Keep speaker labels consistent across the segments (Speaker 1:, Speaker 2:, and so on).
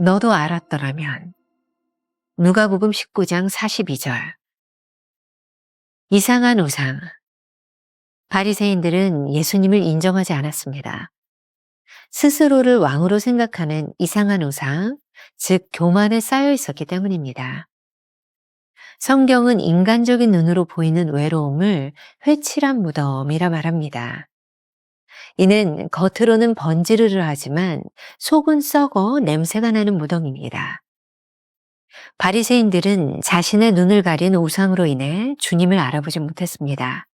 Speaker 1: 너도 알았더라면. 누가복음 19장 42절. 이상한 우상. 바리새인들은 예수님을 인정하지 않았습니다. 스스로를 왕으로 생각하는 이상한 우상, 즉 교만에 쌓여 있었기 때문입니다. 성경은 인간적인 눈으로 보이는 외로움을 회칠한 무덤이라 말합니다. 이는 겉으로는 번지르르 하지만 속은 썩어 냄새가 나는 무덤입니다. 바리새인들은 자신의 눈을 가린 우상으로 인해 주님을 알아보지 못했습니다.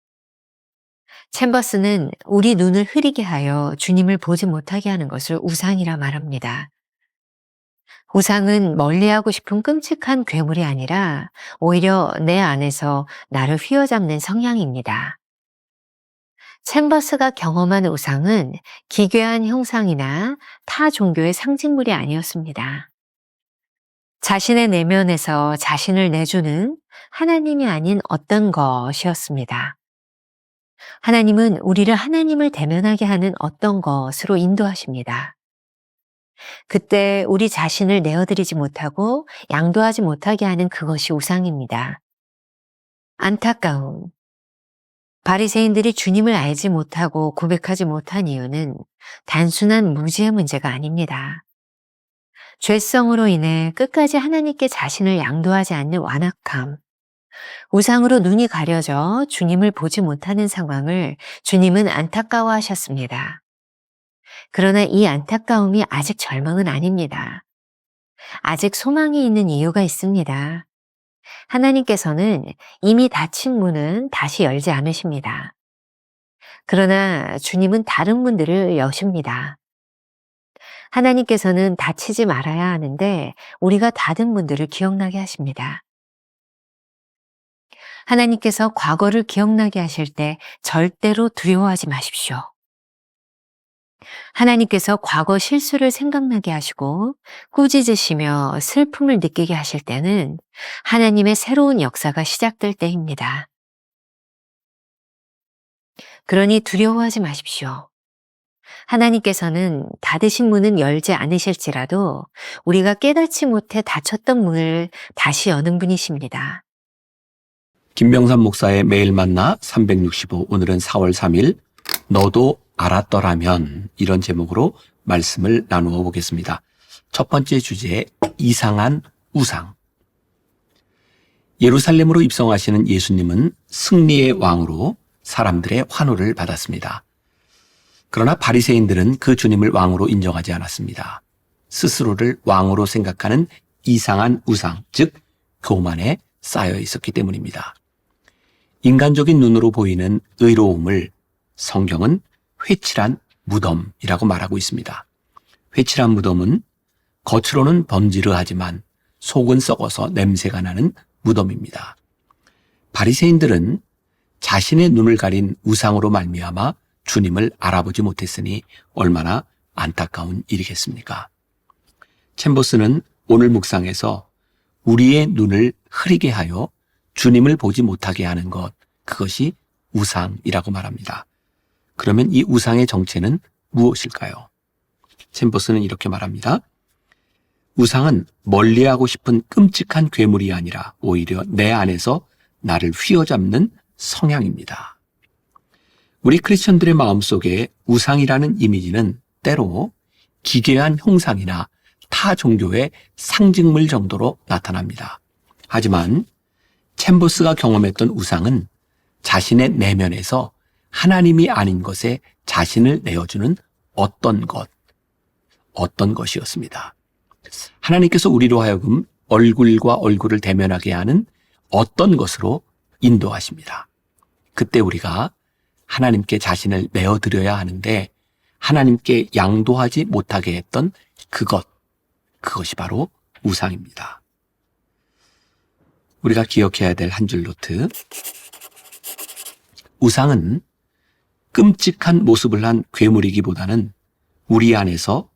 Speaker 1: 챔버스는 우리 눈을 흐리게 하여 주님을 보지 못하게 하는 것을 우상이라 말합니다. 우상은 멀리하고 싶은 끔찍한 괴물이 아니라 오히려 내 안에서 나를 휘어잡는 성향입니다. 챔버스가 경험한 우상은 기괴한 형상이나 타 종교의 상징물이 아니었습니다. 자신의 내면에서 자신을 내주는 하나님이 아닌 어떤 것이었습니다. 하나님은 우리를 하나님을 대면하게 하는 어떤 것으로 인도하십니다. 그때 우리 자신을 내어드리지 못하고 양도하지 못하게 하는 그것이 우상입니다. 안타까움. 바리새인들이 주님을 알지 못하고 고백하지 못한 이유는 단순한 무지의 문제가 아닙니다. 죄성으로 인해 끝까지 하나님께 자신을 양도하지 않는 완악함, 우상으로 눈이 가려져 주님을 보지 못하는 상황을 주님은 안타까워하셨습니다. 그러나 이 안타까움이 아직 절망은 아닙니다. 아직 소망이 있는 이유가 있습니다. 하나님께서는 이미 닫힌 문은 다시 열지 않으십니다. 그러나 주님은 다른 문들을 여십니다. 하나님께서는 닫히지 말아야 하는데 우리가 닫은 문들을 기억나게 하십니다. 하나님께서 과거를 기억나게 하실 때 절대로 두려워하지 마십시오. 하나님께서 과거 실수를 생각나게 하시고 꾸짖으시며 슬픔을 느끼게 하실 때는 하나님의 새로운 역사가 시작될 때입니다. 그러니 두려워하지 마십시오. 하나님께서는 닫으신 문은 열지 않으실지라도 우리가 깨닫지 못해 닫혔던 문을 다시 여는 분이십니다.
Speaker 2: 김병삼 목사의 매일 만나 365, 오늘은 4월 3일 너도 알았더라면, 이런 제목으로 말씀을 나누어 보겠습니다. 첫 번째 주제, 이상한 우상. 예루살렘으로 입성하시는 예수님은 승리의 왕으로 사람들의 환호를 받았습니다. 그러나 바리새인들은 그 주님을 왕으로 인정하지 않았습니다. 스스로를 왕으로 생각하는 이상한 우상, 즉 교만에 쌓여 있었기 때문입니다. 인간적인 눈으로 보이는 의로움을 성경은 회칠한 무덤이라고 말하고 있습니다. 회칠한 무덤은 겉으로는 번지르하지만 속은 썩어서 냄새가 나는 무덤입니다. 바리새인들은 자신의 눈을 가린 우상으로 말미암아 주님을 알아보지 못했으니 얼마나 안타까운 일이겠습니까? 챔버스는 오늘 묵상에서 우리의 눈을 흐리게 하여 주님을 보지 못하게 하는 것, 그것이 우상이라고 말합니다. 그러면 이 우상의 정체는 무엇일까요? 챔버스는 이렇게 말합니다. 우상은 멀리하고 싶은 끔찍한 괴물이 아니라 오히려 내 안에서 나를 휘어잡는 성향입니다. 우리 크리스천들의 마음속에 우상이라는 이미지는 때로 기괴한 형상이나 타 종교의 상징물 정도로 나타납니다. 하지만 챔버스가 경험했던 우상은 자신의 내면에서 하나님이 아닌 것에 자신을 내어주는 어떤 것이었습니다. 하나님께서 우리로 하여금 얼굴과 얼굴을 대면하게 하는 어떤 것으로 인도하십니다. 그때 우리가 하나님께 자신을 내어드려야 하는데 하나님께 양도하지 못하게 했던 그것이 바로 우상입니다. 우리가 기억해야 될 한 줄 노트. 우상은 끔찍한 모습을 한 괴물이기보다는 우리 안에서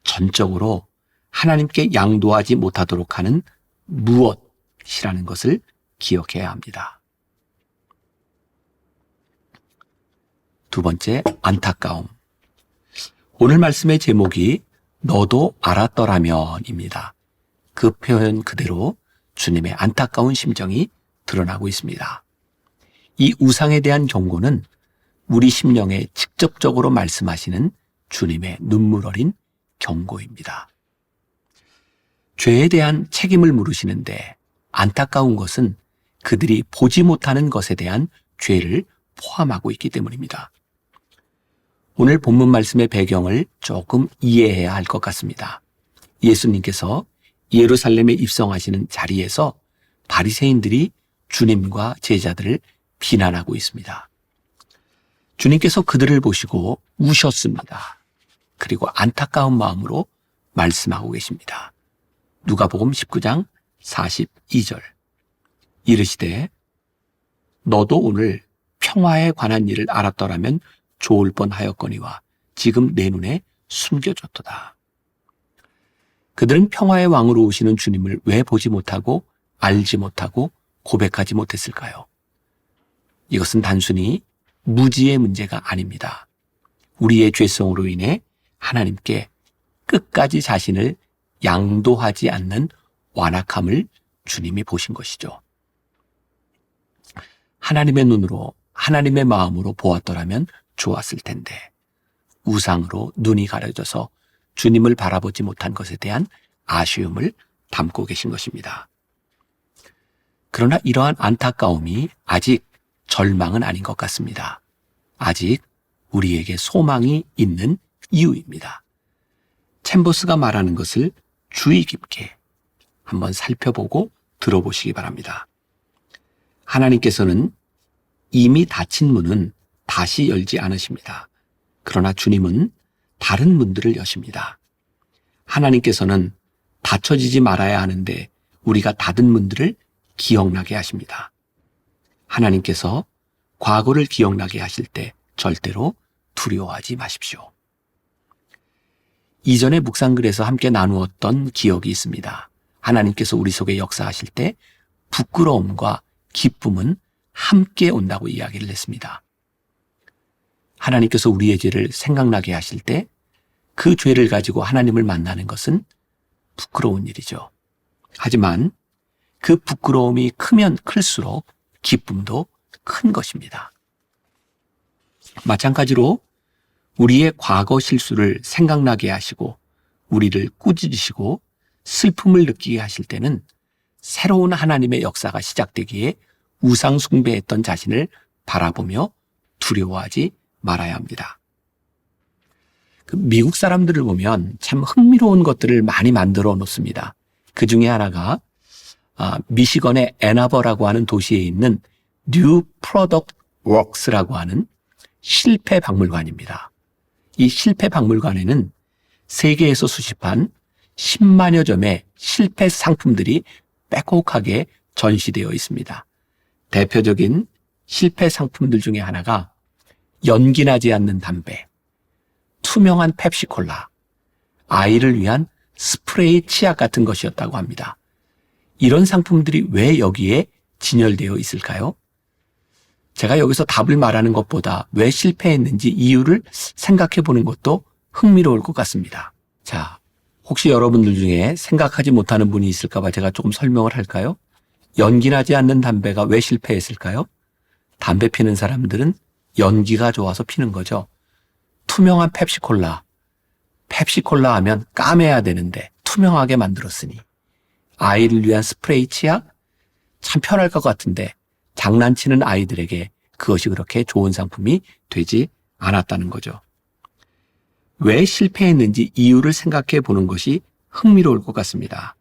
Speaker 2: 전적으로 하나님께 양도하지 못하도록 하는 무엇이라는 것을 기억해야 합니다. 두 번째, 안타까움. 오늘 말씀의 제목이 너도 알았더라면입니다. 그 표현 그대로 주님의 안타까운 심정이 드러나고 있습니다. 이 우상에 대한 경고는 우리 심령에 직접적으로 말씀하시는 주님의 눈물 어린 경고입니다. 죄에 대한 책임을 물으시는데 안타까운 것은 그들이 보지 못하는 것에 대한 죄를 포함하고 있기 때문입니다. 오늘 본문 말씀의 배경을 조금 이해해야 할 것 같습니다. 예수님께서 예루살렘에 입성하시는 자리에서 바리새인들이 주님과 제자들을 비난하고 있습니다. 주님께서 그들을 보시고 우셨습니다. 그리고 안타까운 마음으로 말씀하고 계십니다. 누가복음 19장 42절. 이르시되 너도 오늘 평화에 관한 일을 알았더라면 좋을 뻔하였거니와 지금 내 눈에 숨겨졌도다. 그들은 평화의 왕으로 오시는 주님을 왜 보지 못하고 알지 못하고 고백하지 못했을까요? 이것은 단순히 무지의 문제가 아닙니다. 우리의 죄성으로 인해 하나님께 끝까지 자신을 양도하지 않는 완악함을 주님이 보신 것이죠. 하나님의 눈으로 하나님의 마음으로 보았더라면 좋았을 텐데 우상으로 눈이 가려져서 주님을 바라보지 못한 것에 대한 아쉬움을 담고 계신 것입니다. 그러나 이러한 안타까움이 아직 절망은 아닌 것 같습니다. 아직 우리에게 소망이 있는 이유입니다. 챔버스가 말하는 것을 주의 깊게 한번 살펴보고 들어보시기 바랍니다. 하나님께서는 이미 닫힌 문은 다시 열지 않으십니다. 그러나 주님은 다른 문들을 여십니다. 하나님께서는 닫혀지지 말아야 하는데 우리가 닫은 문들을 기억나게 하십니다. 하나님께서 과거를 기억나게 하실 때 절대로 두려워하지 마십시오. 이전에 묵상글에서 함께 나누었던 기억이 있습니다. 하나님께서 우리 속에 역사하실 때 부끄러움과 기쁨은 함께 온다고 이야기를 했습니다. 하나님께서 우리의 죄를 생각나게 하실 때 그 죄를 가지고 하나님을 만나는 것은 부끄러운 일이죠. 하지만 그 부끄러움이 크면 클수록 기쁨도 큰 것입니다. 마찬가지로 우리의 과거 실수를 생각나게 하시고 우리를 꾸짖으시고 슬픔을 느끼게 하실 때는 새로운 하나님의 역사가 시작되기에 우상 숭배했던 자신을 바라보며 두려워하지 말아야 합니다. 미국 사람들을 보면 참 흥미로운 것들을 많이 만들어 놓습니다. 그 중에 하나가 미시건의 애나버라고 하는 도시에 있는 뉴 프로덕트 웍스라고 하는 실패 박물관입니다. 이 실패 박물관에는 세계에서 수집한 10만여 점의 실패 상품들이 빼곡하게 전시되어 있습니다. 대표적인 실패 상품들 중에 하나가 연기나지 않는 담배, 투명한 펩시콜라, 아이를 위한 스프레이 치약 같은 것이었다고 합니다. 이런 상품들이 왜 여기에 진열되어 있을까요? 제가 여기서 답을 말하는 것보다 왜 실패했는지 이유를 생각해 보는 것도 흥미로울 것 같습니다. 자, 혹시 여러분들 중에 생각하지 못하는 분이 있을까 봐 제가 조금 설명을 할까요? 연기나지 않는 담배가 왜 실패했을까요? 담배 피는 사람들은 연기가 좋아서 피는 거죠. 투명한 펩시콜라. 펩시콜라 하면 까매야 되는데 투명하게 만들었으니. 아이를 위한 스프레이 치약? 참 편할 것 같은데 장난치는 아이들에게 그것이 그렇게 좋은 상품이 되지 않았다는 거죠. 왜 실패했는지 이유를 생각해 보는 것이 흥미로울 것 같습니다.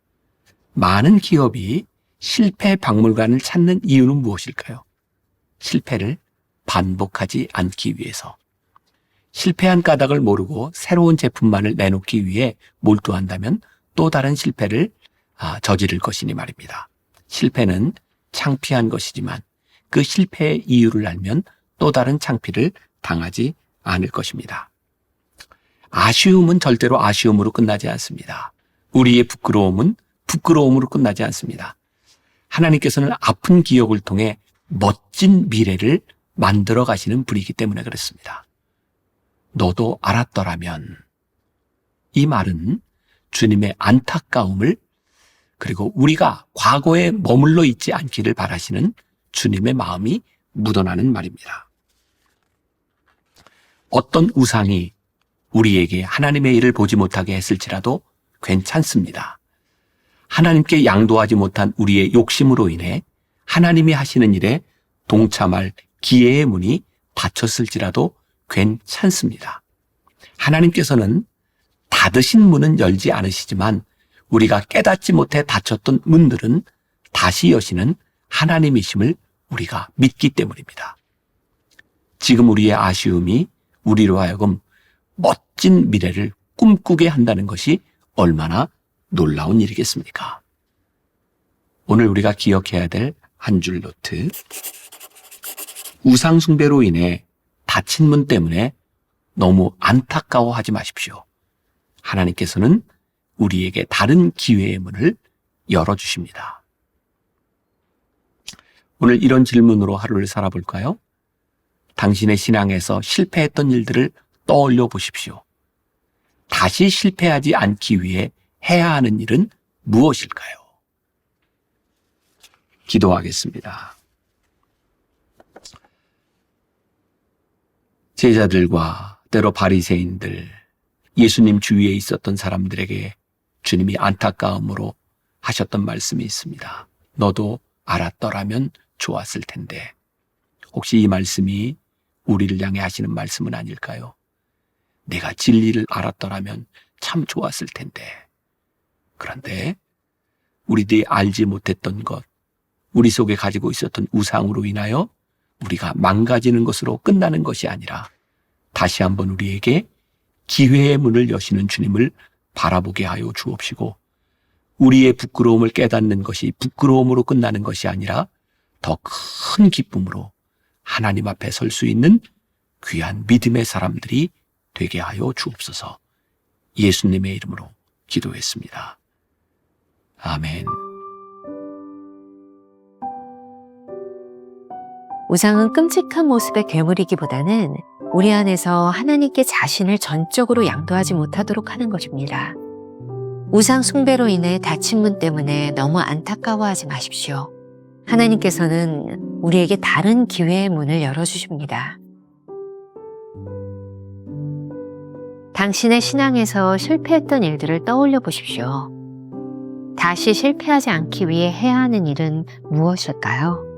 Speaker 2: 많은 기업이 실패 박물관을 찾는 이유는 무엇일까요? 실패를 반복하지 않기 위해서. 실패한 까닭을 모르고 새로운 제품만을 내놓기 위해 몰두한다면 또 다른 실패를 저지를 것이니 말입니다. 실패는 창피한 것이지만 그 실패의 이유를 알면 또 다른 창피를 당하지 않을 것입니다. 아쉬움은 절대로 아쉬움으로 끝나지 않습니다. 우리의 부끄러움은 부끄러움으로 끝나지 않습니다. 하나님께서는 아픈 기억을 통해 멋진 미래를 만들어 가시는 분이기 때문에 그렇습니다. 너도 알았더라면 이 말은 주님의 안타까움을, 그리고 우리가 과거에 머물러 있지 않기를 바라시는 주님의 마음이 묻어나는 말입니다. 어떤 우상이 우리에게 하나님의 일을 보지 못하게 했을지라도 괜찮습니다. 하나님께 양도하지 못한 우리의 욕심으로 인해 하나님이 하시는 일에 동참할 기회의 문이 닫혔을지라도 괜찮습니다. 하나님께서는 닫으신 문은 열지 않으시지만 우리가 깨닫지 못해 닫혔던 문들은 다시 여시는 하나님이심을 우리가 믿기 때문입니다. 지금 우리의 아쉬움이 우리로 하여금 멋진 미래를 꿈꾸게 한다는 것이 얼마나 놀라운 일이겠습니까? 오늘 우리가 기억해야 될 한 줄 노트. 우상 숭배로 인해 닫힌 문 때문에 너무 안타까워하지 마십시오. 하나님께서는 우리에게 다른 기회의 문을 열어주십니다. 오늘 이런 질문으로 하루를 살아볼까요? 당신의 신앙에서 실패했던 일들을 떠올려 보십시오. 다시 실패하지 않기 위해 해야 하는 일은 무엇일까요? 기도하겠습니다. 제자들과 때로 바리새인들, 예수님 주위에 있었던 사람들에게 주님이 안타까움으로 하셨던 말씀이 있습니다. 너도 알았더라면 좋았을 텐데. 혹시 이 말씀이 우리를 향해 하시는 말씀은 아닐까요? 내가 진리를 알았더라면 참 좋았을 텐데. 그런데 우리들이 알지 못했던 것, 우리 속에 가지고 있었던 우상으로 인하여 우리가 망가지는 것으로 끝나는 것이 아니라 다시 한번 우리에게 기회의 문을 여시는 주님을 바라보게 하여 주옵시고, 우리의 부끄러움을 깨닫는 것이 부끄러움으로 끝나는 것이 아니라 더 큰 기쁨으로 하나님 앞에 설 수 있는 귀한 믿음의 사람들이 되게 하여 주옵소서. 예수님의 이름으로 기도했습니다. 아멘.
Speaker 1: 우상은 끔찍한 모습의 괴물이기보다는 우리 안에서 하나님께 자신을 전적으로 양도하지 못하도록 하는 것입니다. 우상 숭배로 인해 닫힌 문 때문에 너무 안타까워하지 마십시오. 하나님께서는 우리에게 다른 기회의 문을 열어주십니다. 당신의 신앙에서 실패했던 일들을 떠올려 보십시오. 다시 실패하지 않기 위해 해야 하는 일은 무엇일까요?